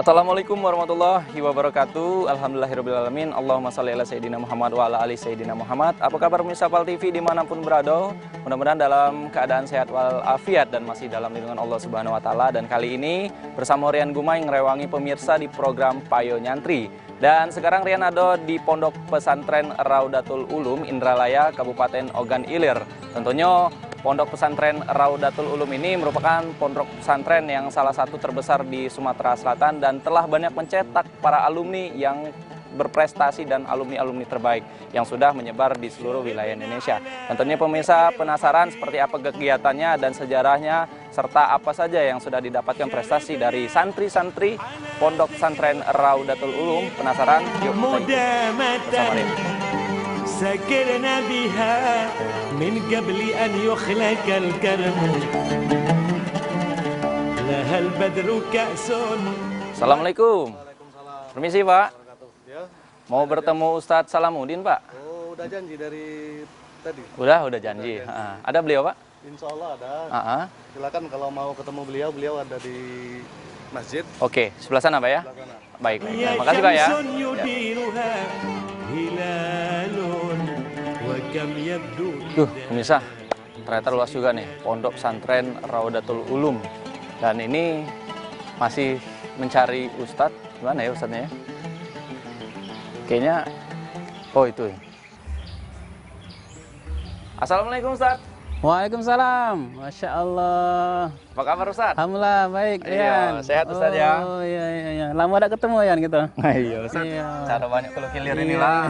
Assalamualaikum warahmatullahi wabarakatuh. Alhamdulillahirrabbilalamin. Allahumma shalli ala sayyidina Muhammad wa ala ali sayyidina Muhammad. Apa kabar pemirsa PAL TV dimanapun berada? Mudah-mudahan dalam keadaan sehat walafiat dan masih dalam lindungan Allah Subhanahu wa Ta'ala. Dan kali ini bersama Rian Gumai ngerewangi pemirsa di program Payo Nyantri. Dan sekarang Rian ada di Pondok Pesantren Raudatul Ulum Indralaya, Kabupaten Ogan Ilir. Tentunya Pondok Pesantren Raudatul Ulum ini merupakan pondok pesantren yang salah satu terbesar di Sumatera Selatan dan telah banyak mencetak para alumni yang berprestasi dan alumni-alumni terbaik yang sudah menyebar di seluruh wilayah Indonesia. Tentunya pemirsa penasaran seperti apa kegiatannya dan sejarahnya serta apa saja yang sudah didapatkan prestasi dari santri-santri Pondok Pesantren Raudatul Ulum. Penasaran? Yuk kita ikut bersama Rian. سكرنا بها من قبل أن يخلق الكرم لها البدر كأس. Assalamualaikum. Waalaikumsalam. Permisi Pak, Ya. mau bertemu Ustadz Salamuddin Pak? Oh, udah janji dari tadi. Udah janji. Ada beliau Pak? Insya Allah ada. Silakan Silakan kalau mau ketemu beliau, beliau ada di masjid. Oke, sebelah sana Pak ya? Sebelah sana. Baik. Terima kasih Pak ya. Pemirsa, ternyata luas juga nih Pondok Pesantren Raudatul Ulum. Dan ini masih mencari Ustadz. Gimana ya Ustadznya ya? Kayaknya, oh itu ya. Assalamualaikum Ustadz. Waalaikumsalam, Masya Allah. Apa kabar Ustadz? Alhamdulillah baik. Iya, sehat Ustadz ya. Oh iya. Lama ada ketemu ya gitu. Iya Ustadz. Iya. Cara banyak kalau kilir inilah.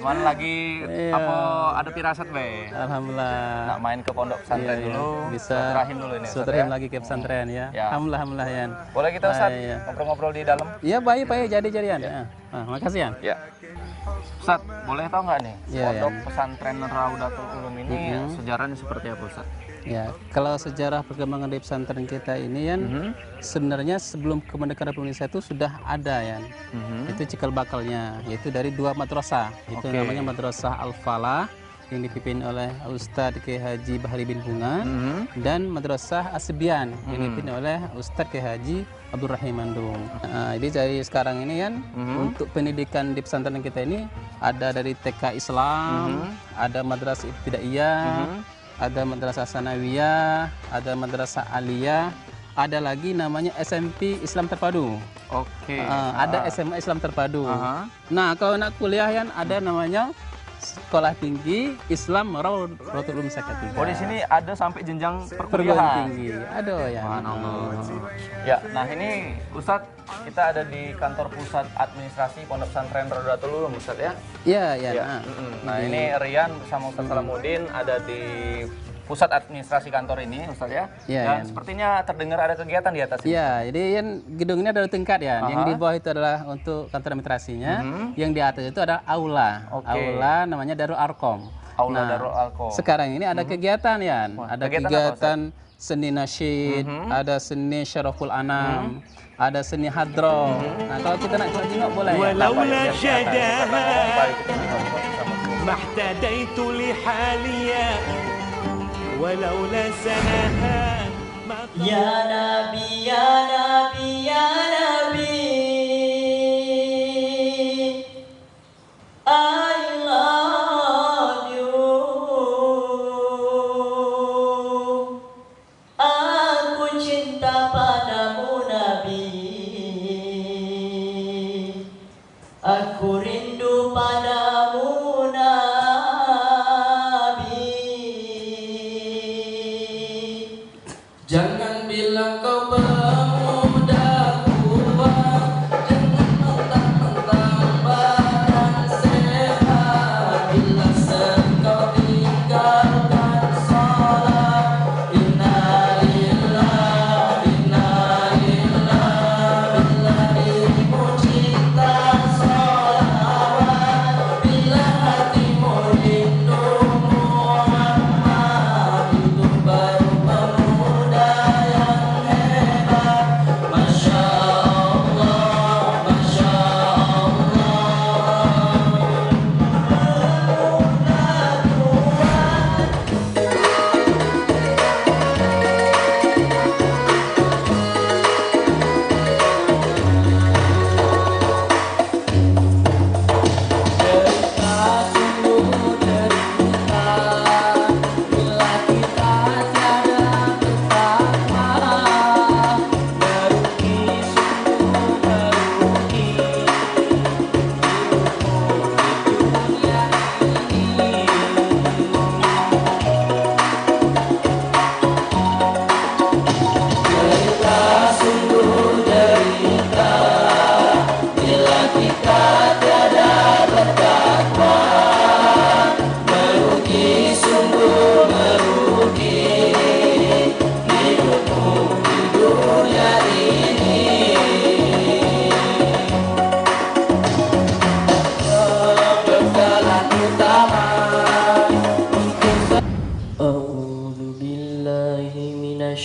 Cuman lagi apa ada pirasat be. Alhamdulillah. Nak main ke pondok pesantren dulu. Bisa. Rahim dulu ini. Ustadz, Rahim ya? lagi ke pesantren ya. Ya. Alhamdulillah ya. Boleh kita Ustadz Iya. ngobrol-ngobrol di dalam? Iya baik jadi-jadian. Ya. Makasih ya. Ya. Ustadz, boleh tahu nggak nih Iya, pondok pesantren Raudatul Ulum ini sejarahnya seperti apa Ustadz? Ya, kalau sejarah perkembangan di pesantren kita ini kan sebenarnya sebelum kemerdekaan Republik Indonesia itu sudah ada ya. Itu cikal bakalnya, yaitu dari dua madrasah. Itu namanya Madrasah Al-Falah yang dipimpin oleh Ustadz Kiai Haji Bahri bin Bunga dan Madrasah Asbian yang dipimpin oleh Ustadz Kiai Haji Abdurrahim Mandung. Jadi dari sekarang ini kan untuk pendidikan di pesantren kita ini ada dari TK Islam, ada Madrasah Ibtidaiyah, ada Madrasah Sanawiyah, ada Madrasah Aliyah, ada lagi namanya SMP Islam Terpadu. Oke. Ada SMA Islam Terpadu. Nah, kalau nak kuliah kan ada namanya Sekolah Tinggi Islam Raudatul Ulum Sekatiga. Oh, di sini ada sampai jenjang perguruan perkuliahan. tinggi. Aduh ya. Ya, nah ini Ustadz, kita ada di kantor pusat administrasi Pondok Pesantren Raudatul Ulum Ustadz ya? Iya. Ya. Nah ini Rian bersama Ustadz Salamuddin ada di pusat administrasi kantor ini Ustadz ya? Iya, Dan iya. sepertinya terdengar ada kegiatan di atas ini. Iya, jadi kan gedung ini ada tingkat ya. Yang di bawah itu adalah untuk kantor administrasinya, yang di atas itu ada aula. Oke. Aula namanya Darul Arkom. Aula Darul Arkom. Sekarang ini ada kegiatan ya. Ada kegiatan apa, kegiatan seni nasyid, ada seni syaraful anam, ada seni hadroh. Nah, kalau kita nak tengok boleh ya. ولولا شداها ما اهتديت لحاليا ولولا سناها Ya Nabi, ya Nabi, ya Nabi, I love you. Aku cinta padamu Nabi, aku rindu padamu Nabi. Jangan bilang kau pemuda tua, jangan mentang-mentang badan sehat. Bila engkau tinggalkan sholat, innalillah, innalillah. Bila dirimu cinta sholawat, bila hatimu rindu Muhammad, itu baru pemuda yang hebat.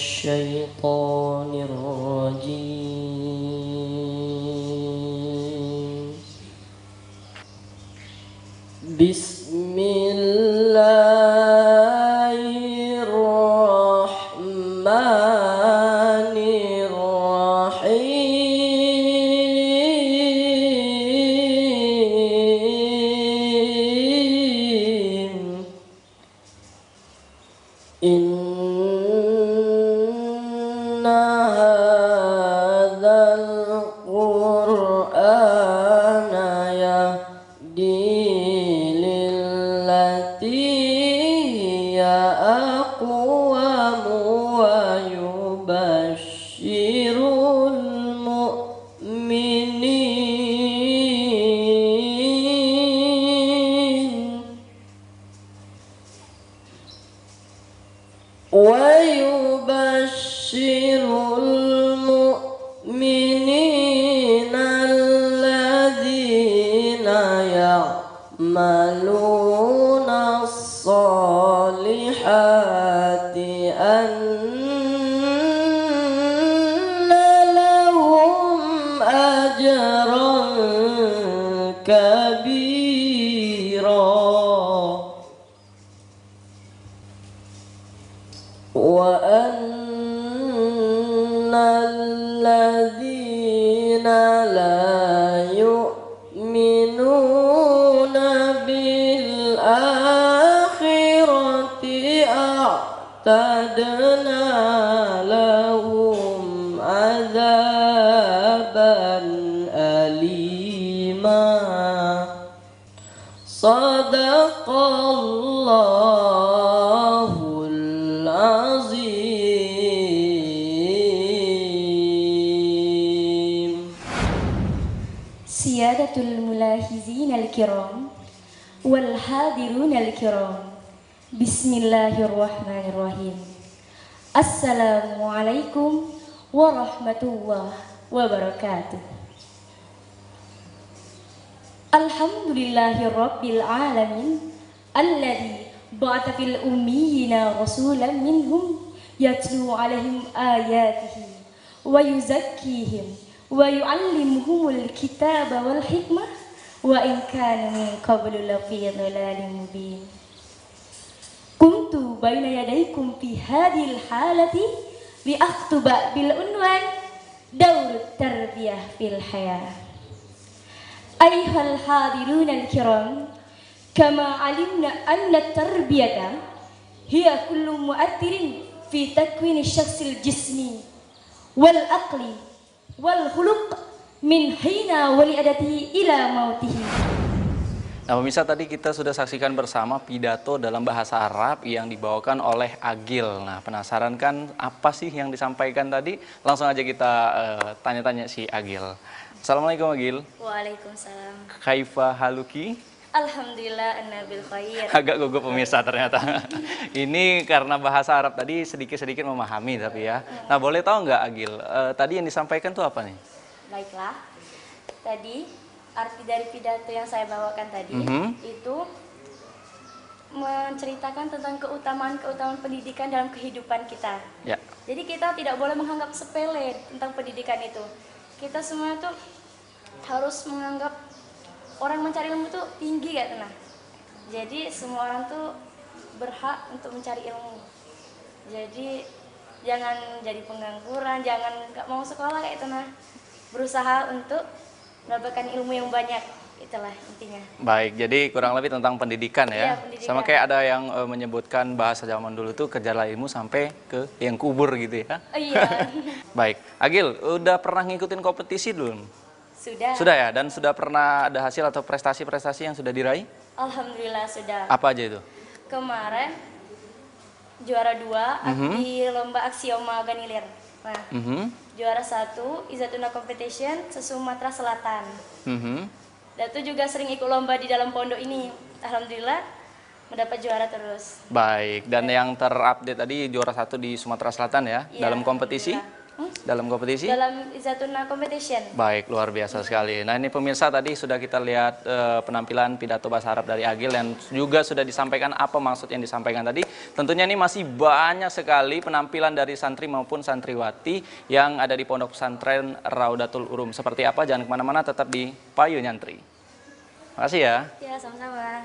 الشيطان الرجيم بسم الله الرحمن الرحيم إن هذا القرآن يهدي للتي هي أقوم ويبشر المؤمنين الذين يعملون الصالحات أن لهم أجرا كبيرا وأن الذين لا يؤمنون بالآخرة أعتدنا لهم عذابا أليما صدق الله العظيم. Siyadatul mulahizin al-kiram wal hadirun al-kiram. Bismillahirrahmanirrahim. Assalamualaikum warahmatullahi wabarakatuh. Alhamdulillahirabbil alamin alladzi ba'atha fil ummiyina rasulan minhum yatlu 'alaihim ayatihi wa yuzakkihim wa yu'allimuhumul kitaba wal hikmah wa in kanu min qablu lafi dhalalin mubin. Kuntu baina yadaykum fi hadhil halati bi akhtuba bil unwan daurut tarbiyah fil hayah. Ayyuhal hadirun al-kiram, kama alimna anna tarbiyata hiya kullu mu'athirin fi takwini syakhsil jismi wal aqli wal khuluq min hina waliadatihi ila mautihi. Nah pemirsa, tadi kita sudah saksikan bersama pidato dalam bahasa Arab yang dibawakan oleh Agil. Nah penasaran kan apa sih yang disampaikan tadi? Langsung aja kita tanya-tanya si Agil. Assalamualaikum Agil. Waalaikumsalam. Kaifa haluki? Alhamdulillah anna bil khair. Agak gugup pemirsa ternyata. Ini karena bahasa Arab tadi sedikit-sedikit memahami tapi ya. Nah boleh tahu nggak Agil, tadi yang disampaikan tuh apa nih? Baiklah. Tadi arti dari pidato yang saya bawakan tadi itu menceritakan tentang keutamaan-keutamaan pendidikan dalam kehidupan kita. Ya. Jadi kita tidak boleh menganggap sepele tentang pendidikan itu. Kita semua tuh harus menganggap orang mencari ilmu tuh tinggi kayak tenang. Jadi semua orang tuh berhak untuk mencari ilmu. Jadi jangan jadi pengangguran, jangan nggak mau sekolah kayak tenang. Berusaha untuk mendapatkan ilmu yang banyak, itulah intinya. Baik, jadi kurang lebih tentang pendidikan ya. Iya, pendidikan. Sama kayak ada yang menyebutkan bahasa zaman dulu tuh kejarlah ilmu sampai ke yang kubur gitu ya. Iya. Baik, Agil, udah pernah ngikutin kompetisi belum? Sudah. Sudah ya, dan sudah pernah ada hasil atau prestasi-prestasi yang sudah diraih? Alhamdulillah sudah. Apa aja itu? Kemarin juara 2 di lomba aksioma ganilir. Nah, juara 1 Izatuna Competition se-Sumatera Selatan. Dan itu juga sering ikut lomba di dalam pondok ini. Alhamdulillah mendapat juara terus. Baik, dan yang terupdate tadi juara 1 di Sumatera Selatan ya, Ya, dalam kompetisi? dalam kompetisi? dalam Izzatuna Competition. Baik, luar biasa sekali. Nah, ini pemirsa tadi sudah kita lihat penampilan pidato bahasa Arab dari Agil dan juga sudah disampaikan apa maksud yang disampaikan tadi. Tentunya ini masih banyak sekali penampilan dari santri maupun santriwati yang ada di Pondok Pesantren Raudatul Urum. Seperti apa? Jangan kemana-mana, tetap di Payu Nyantri. Makasih ya. Ya, sama-sama.